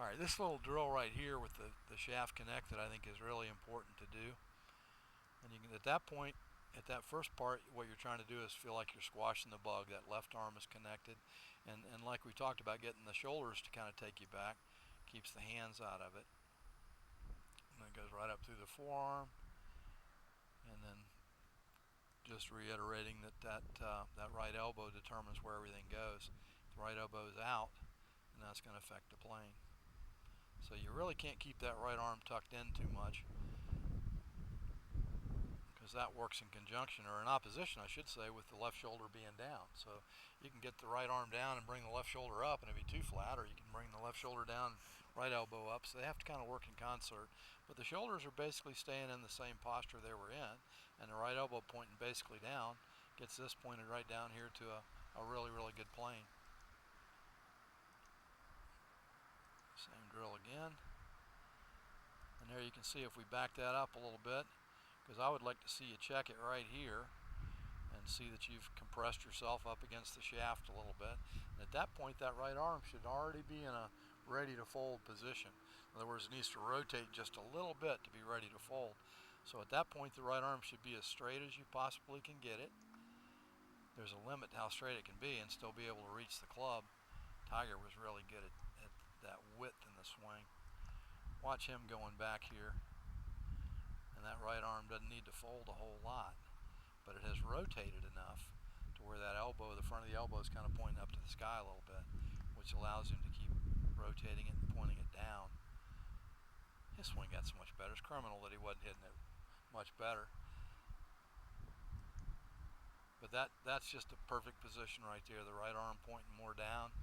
Alright, this little drill right here with the shaft connected I think is really important to do. And you can, at that point, at that first part, what you're trying to do is feel like you're squashing the bug. That left arm is connected. And like we talked about, getting the shoulders to kind of take you back keeps the hands out of it. And then it goes right up through the forearm. And then just reiterating that right elbow determines where everything goes. If the right elbow is out, and that's going to affect the plane. So you really can't keep that right arm tucked in too much, because that works in conjunction, or in opposition I should say, with the left shoulder being down. So you can get the right arm down and bring the left shoulder up and it'll be too flat, or you can bring the left shoulder down, right elbow up. So they have to kind of work in concert. But the shoulders are basically staying in the same posture they were in, and the right elbow pointing basically down gets this pointed right down here to a really, really good plane. Same drill again. And there you can see, if we back that up a little bit, because I would like to see you check it right here and see that you've compressed yourself up against the shaft a little bit. And at that point, that right arm should already be in a ready to fold position. In other words, it needs to rotate just a little bit to be ready to fold. So at that point, the right arm should be as straight as you possibly can get it. There's a limit to how straight it can be and still be able to reach the club. Tiger was really good at that width in the swing. Watch him going back here. And that right arm doesn't need to fold a whole lot, but it has rotated enough to where that elbow, the front of the elbow, is kind of pointing up to the sky a little bit, which allows him to keep rotating it and pointing it down. His swing got so much better. It's criminal that he wasn't hitting it much better. But that's just a perfect position right there, the right arm pointing more down.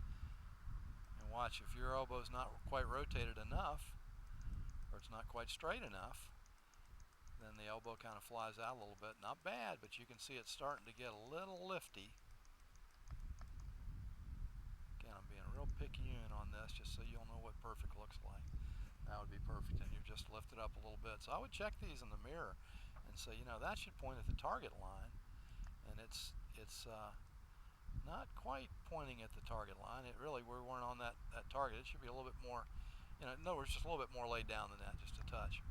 And watch, if your elbow's not quite rotated enough, or it's not quite straight enough, then the elbow kind of flies out a little bit. Not bad, but you can see it's starting to get a little lifty. Again, I'm being real picayune on this just so you'll know what perfect looks like. That would be perfect, and you've just lifted up a little bit. So I would check these in the mirror and say, that should point at the target line, and it's not quite pointing at the target line. It really, we weren't on that target. It should be a little bit more, in other words, just a little bit more laid down than that, just a touch.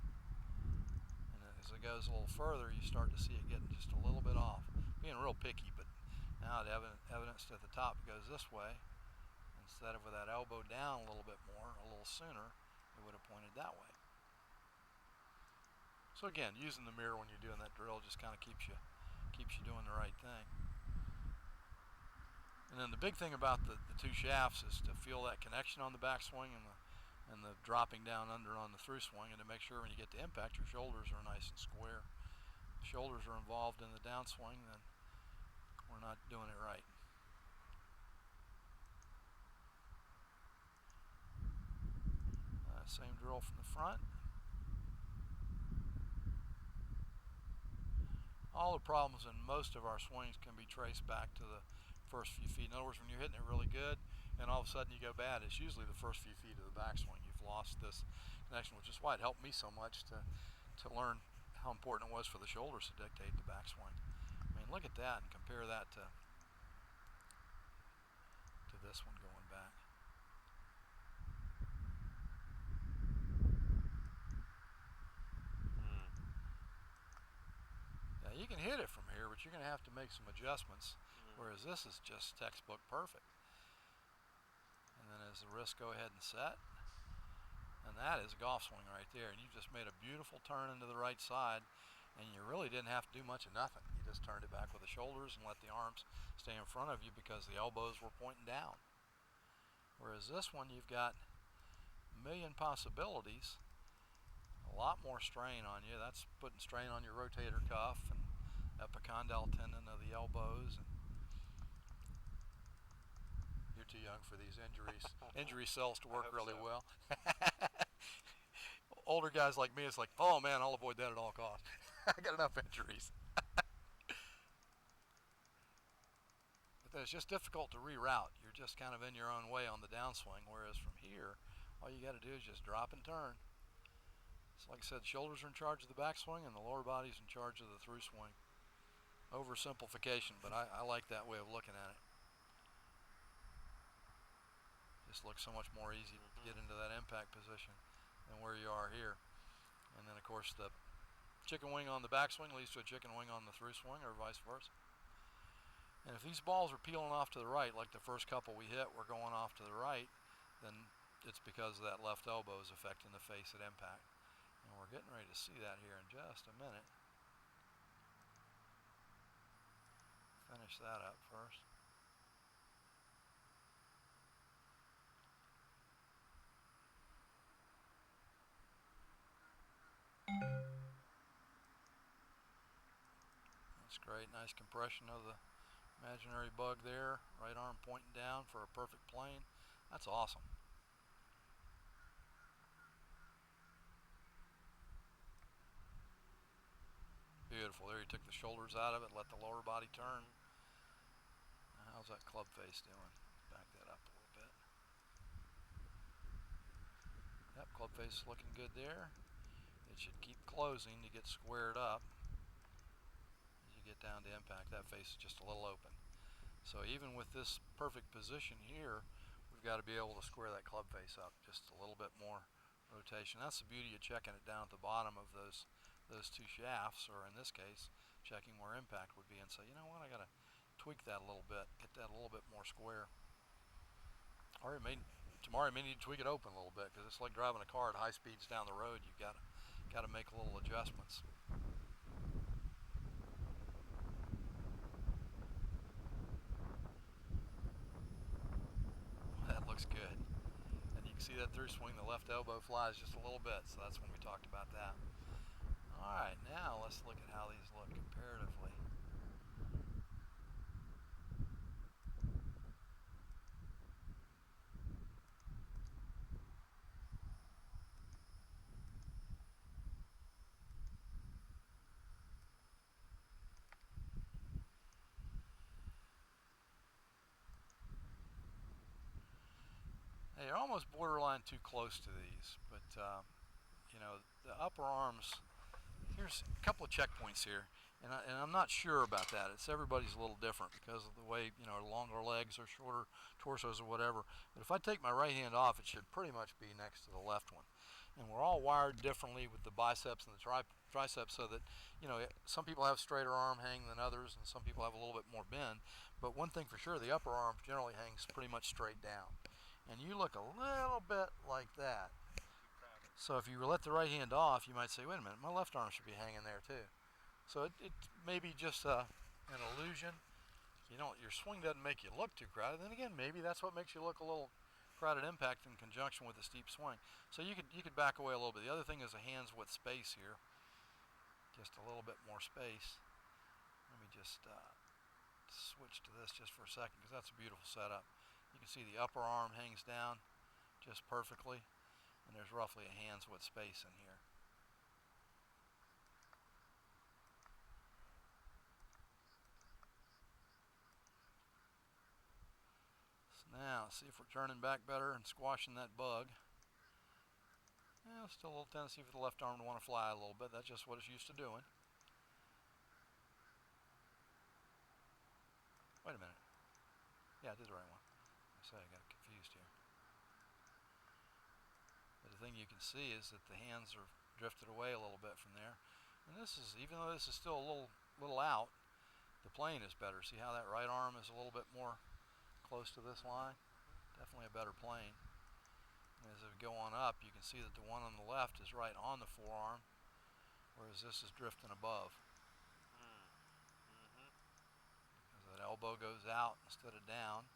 And as it goes a little further, you start to see it getting just a little bit off. Being real picky, but now the evidence at the top goes this way. Instead of with that elbow down a little bit more, a little sooner, it would have pointed that way. So again, using the mirror when you're doing that drill just kind of keeps you doing the right thing. And then the big thing about the two shafts is to feel that connection on the backswing and the dropping down under on the through swing, and to make sure when you get to impact your shoulders are nice and square. If the shoulders are involved in the downswing, then we're not doing it right. Same drill from the front. All the problems in most of our swings can be traced back to the first few feet. In other words, when you're hitting it really good and all of a sudden you go bad, it's usually the first few feet of the backswing. You've lost this connection, which is why it helped me so much to learn how important it was for the shoulders to dictate the backswing. I mean, look at that and compare that to this one going back. Now you can hit it from here, but you're going to have to make some adjustments, whereas this is just textbook perfect. And then as the wrists go ahead and set, and that is a golf swing right there. And you've just made a beautiful turn into the right side, and you really didn't have to do much of nothing. You just turned it back with the shoulders and let the arms stay in front of you because the elbows were pointing down. Whereas this one, you've got a million possibilities, a lot more strain on you. That's putting strain on your rotator cuff and epicondyle tendon of the elbows. And you're too young for these injury cells to work really well. Older guys like me, it's like, oh man, I'll avoid that at all costs. I got enough injuries. But then it's just difficult to reroute. You're just kind of in your own way on the downswing, whereas from here, all you got to do is just drop and turn. So like I said, the shoulders are in charge of the backswing and the lower body's in charge of the through swing. Oversimplification, but I like that way of looking at it. Just looks so much more easy to get into that impact position than where you are here. And then of course the chicken wing on the backswing leads to a chicken wing on the through swing, or vice versa. And if these balls are peeling off to the right, like the first couple we hit were going off to the right, then it's because that left elbow is affecting the face at impact. And we're getting ready to see that here in just a minute. Finish that up first. That's great. Nice compression of the imaginary bug there. Right arm pointing down for a perfect plane. That's awesome. Beautiful. There he took the shoulders out of it, let the lower body turn. How's that club face doing? Back that up a little bit. Yep, club face is looking good there. It should keep closing to get squared up. As you get down to impact, that face is just a little open. So even with this perfect position here, we've got to be able to square that club face up just a little bit more rotation. That's the beauty of checking it down at the bottom of those two shafts, or in this case, checking where impact would be, and say, you know what, I got to tweak that a little bit, get that a little bit more square. Or tomorrow you may need to tweak it open a little bit, because it's like driving a car at high speeds down the road. You've got to make little adjustments. That looks good. And you can see that through swing, the left elbow flies just a little bit, so that's when we talked about that. Alright, now let's look at how these look comparatively. Hey, you're almost borderline too close to these, but you know, the upper arms, here's a couple of checkpoints here, and I'm not sure about that. It's everybody's a little different because of the way, you know, longer legs or shorter torsos or whatever. But if I take my right hand off, it should pretty much be next to the left one. And we're all wired differently with the biceps and the triceps, so that, you know, some people have straighter arm hang than others, and some people have a little bit more bend. But one thing for sure, the upper arm generally hangs pretty much straight down. And you look a little bit like that. So if you let the right hand off, you might say, wait a minute, my left arm should be hanging there too. So it may be just an illusion. You know, your swing doesn't make you look too crowded. Then again, maybe that's what makes you look a little crowded impact in conjunction with a steep swing. So you could back away a little bit. The other thing is a hands width space here. Just a little bit more space. Let me just switch to this just for a second, because that's a beautiful setup. You can see the upper arm hangs down just perfectly, and there's roughly a hand's width space in here. So now, see if we're turning back better and squashing that bug. Yeah, still a little tendency for the left arm to want to fly a little bit. That's just what it's used to doing. Wait a minute. Yeah, I did the right one. I got confused here. But the thing you can see is that the hands are drifted away a little bit from there. And this is, even though this is still a little out, the plane is better. See how that right arm is a little bit more close to this line? Definitely a better plane. And as we go on up, you can see that the one on the left is right on the forearm, whereas this is drifting above. As that elbow goes out instead of down.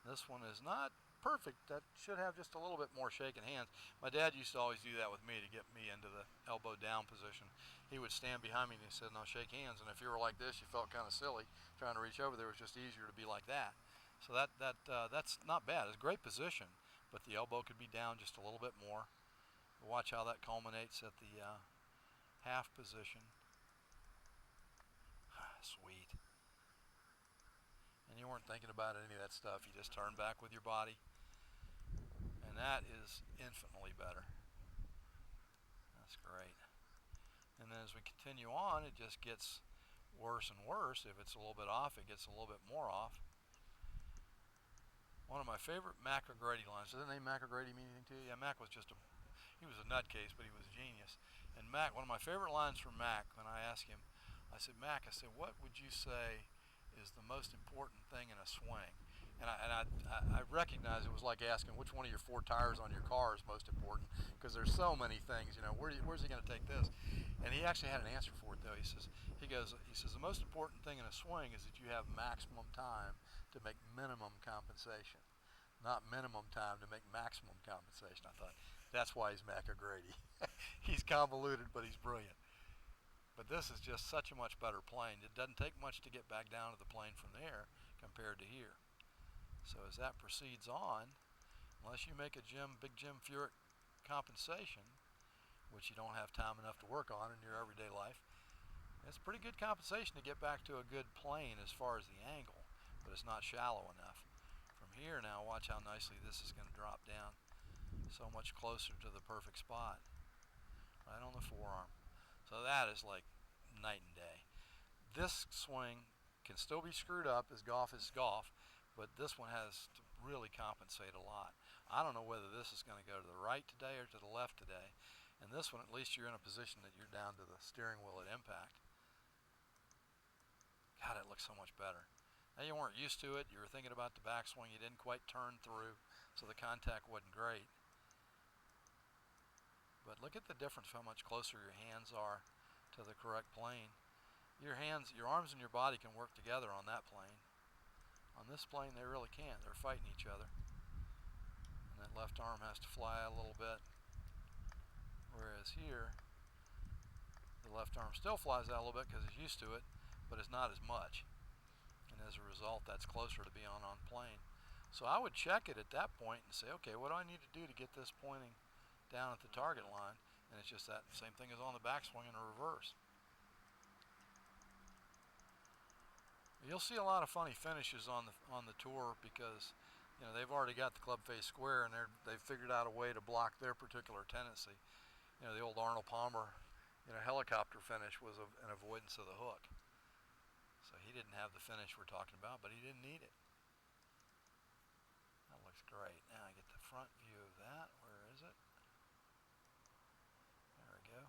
This one is not perfect. That should have just a little bit more shaking hands. My dad used to always do that with me to get me into the elbow down position. He would stand behind me and he said, "Now shake hands." And if you were like this, you felt kind of silly trying to reach over there. It was just easier to be like that. So that's not bad. It's a great position, but the elbow could be down just a little bit more. Watch how that culminates at the half position. Sweet. And you weren't thinking about any of that stuff. You just turned back with your body. And that is infinitely better. That's great. And then as we continue on, it just gets worse and worse. If it's a little bit off, it gets a little bit more off. One of my favorite Mac O'Grady lines. Does the name Mac O'Grady mean anything to you? Yeah, Mac was he was a nutcase, but he was a genius. And Mac, one of my favorite lines from Mac, when I asked him, I said, Mac, I said, what would you say is the most important thing in a swing? And I recognize it was like asking which one of your four tires on your car is most important, because there's so many things, where's he going to take this? And he actually had an answer for it though. He says the most important thing in a swing is that you have maximum time to make minimum compensation, not minimum time to make maximum compensation. I thought that's why he's Mac O'Grady. He's convoluted, but he's brilliant. But this is just such a much better plane. It doesn't take much to get back down to the plane from there compared to here. So as that proceeds on, unless you make a Big Jim Furyk compensation, which you don't have time enough to work on in your everyday life, it's pretty good compensation to get back to a good plane as far as the angle, but it's not shallow enough. From here now, watch how nicely this is going to drop down so much closer to the perfect spot, right on the forearm. So that is like night and day. This swing can still be screwed up, as golf is golf, but this one has to really compensate a lot. I don't know whether this is going to go to the right today or to the left today. And this one, at least you're in a position that you're down to the steering wheel at impact. God, it looks so much better. Now, you weren't used to it. You were thinking about the backswing. You didn't quite turn through, so the contact wasn't great. But look at the difference, how much closer your hands are to the correct plane. Your arms and your body can work together on that plane. On this plane, they really can't. They're fighting each other. And that left arm has to fly out a little bit. Whereas here, the left arm still flies out a little bit because it's used to it, but it's not as much. And as a result, that's closer to being on plane. So I would check it at that point and say, okay, what do I need to do to get this pointing down at the target line? And it's just that same thing as on the backswing in reverse. You'll see a lot of funny finishes on the tour because they've already got the club face square, and they've figured out a way to block their particular tendency. The old Arnold Palmer helicopter finish was an avoidance of the hook. So he didn't have the finish we're talking about, but he didn't need it. That looks great. Now I get the front view of that. Where is it? There we go.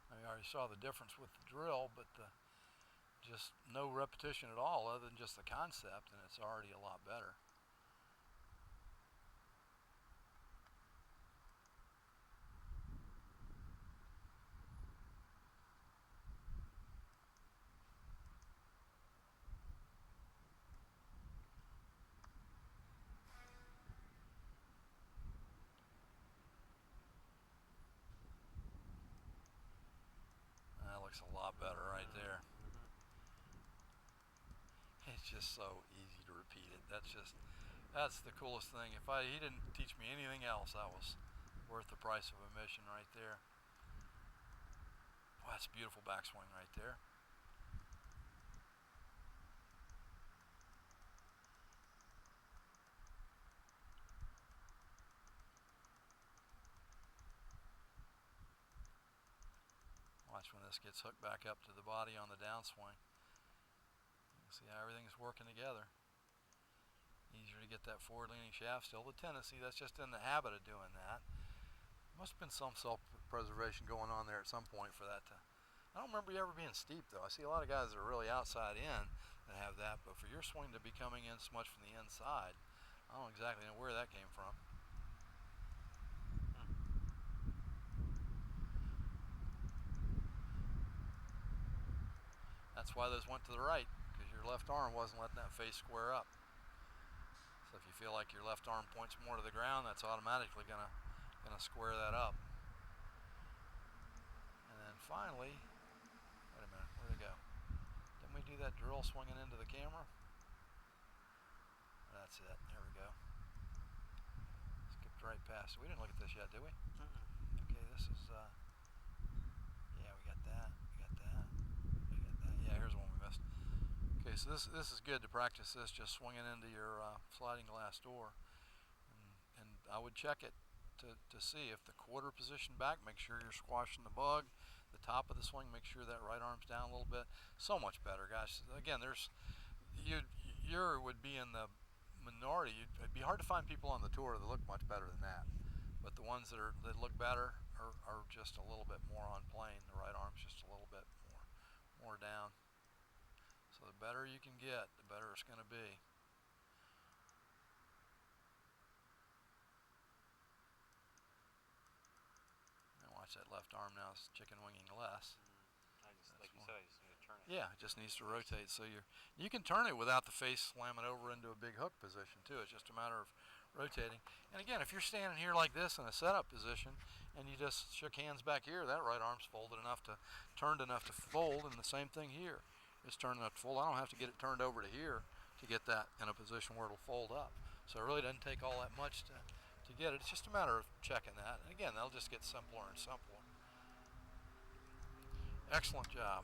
I already saw the difference with the drill, but just no repetition at all other than just the concept, and it's already a lot better. That looks a lot better right there. It's just so easy to repeat it. That's the coolest thing. He didn't teach me anything else, that was worth the price of admission right there. Wow, that's a beautiful backswing right there. Watch when this gets hooked back up to the body on the downswing. See how everything's working together. Easier to get that forward leaning shaft. Still the tendency, that's just in the habit of doing that. Must have been some self-preservation going on there at some point for that to. I don't remember you ever being steep though. I see a lot of guys that are really outside in that have that, but for your swing to be coming in so much from the inside, I don't exactly know where that came from. That's why those went to the right, because your left arm wasn't letting that face square up. So if you feel like your left arm points more to the ground, that's automatically gonna square that up. And then finally, wait a minute, where'd it go? Didn't we do that drill swinging into the camera? That's it. There we go. Skipped right past it. We didn't look at this yet, did we? Okay, this is yeah, we got that. Yeah, here's one we missed. Okay, so this is good to practice this, just swinging into your sliding glass door. And I would check it to see if the quarter position back, make sure you're squashing the bug. The top of the swing, make sure that right arm's down a little bit. So much better, guys. Again, you would be in the minority. It'd be hard to find people on the tour that look much better than that. But the ones that look better are just a little bit more on plane. The right arm's just a little bit more down. So the better you can get, the better it's going to be. And watch that left arm now, it's chicken winging less. Like you said, I just need to turn it. Yeah, it just needs to rotate. So you can turn it without the face slamming over into a big hook position too. It's just a matter of rotating. And again, if you're standing here like this in a setup position and you just shook hands back here, that right arm's turned enough to fold, and the same thing here. It's turned enough to fold. I don't have to get it turned over to here to get that in a position where it'll fold up. So it really doesn't take all that much to get it. It's just a matter of checking that. And again, that'll just get simpler and simpler. Excellent job.